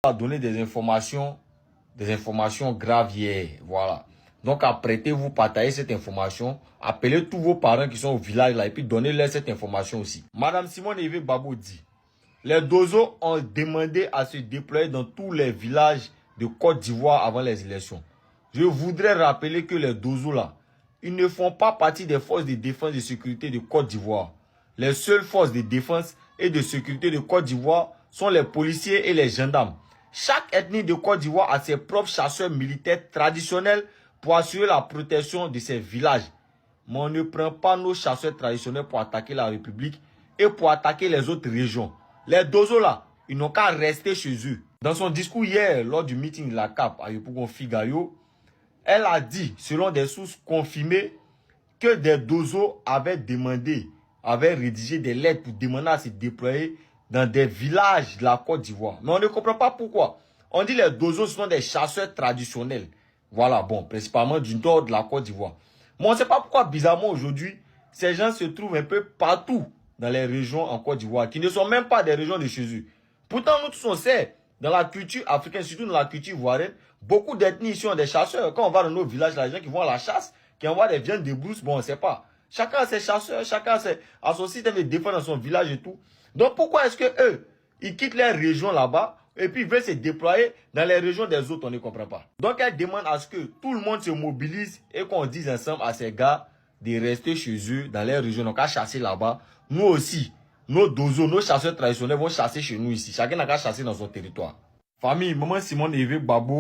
a donné des informations graves hier. Voilà. Donc, apprêtez-vous, partagez cette information. Appelez tous vos parents qui sont au village là et puis donnez-leur cette information aussi. Madame Simone Eve Gbagbo dit, les Dozo ont demandé à se déployer dans tous les villages de Côte d'Ivoire avant les élections. Je voudrais rappeler que les Dozo là, ils ne font pas partie des forces de défense et de sécurité de Côte d'Ivoire. Les seules forces de défense et de sécurité de Côte d'Ivoire sont les policiers et les gendarmes. Chaque ethnie de Côte d'Ivoire a ses propres chasseurs militaires traditionnels pour assurer la protection de ses villages. Mais on ne prend pas nos chasseurs traditionnels pour attaquer la République et pour attaquer les autres régions. Les Dozo là, ils n'ont qu'à rester chez eux. Dans son discours hier, lors du meeting de la CAP à Yopougon Figayo, elle a dit, selon des sources confirmées, que des Dozo avaient rédigé des lettres pour demander à se déployer dans des villages de la Côte d'Ivoire. Mais on ne comprend pas pourquoi. On dit que les Dozo sont des chasseurs traditionnels. Voilà, bon, principalement du nord de la Côte d'Ivoire. Mais on ne sait pas pourquoi, bizarrement, aujourd'hui, ces gens se trouvent un peu partout dans les régions en Côte d'Ivoire, qui ne sont même pas des régions de chez eux. Pourtant, nous tous on sait, dans la culture africaine, surtout dans la culture ivoirienne, beaucoup d'ethnies ici ont des chasseurs. Quand on va dans nos villages, les gens qui vont à la chasse, qui envoient des viandes de brousse, bon, on ne sait pas. Chacun a ses chasseurs, chacun a son système de défense dans son village et tout. Donc, pourquoi est-ce que eux, ils quittent les régions là-bas et puis ils veulent se déployer dans les régions des autres, on ne comprend pas. Donc, elle demande à ce que tout le monde se mobilise et qu'on dise ensemble à ces gars de rester chez eux, dans les régions, donc à chasser là-bas. Nous aussi, nos Dozo, nos chasseurs traditionnels vont chasser chez nous ici. Chacun n'a qu'à chasser dans son territoire. Famille, maman Simone Eve Gbagbo.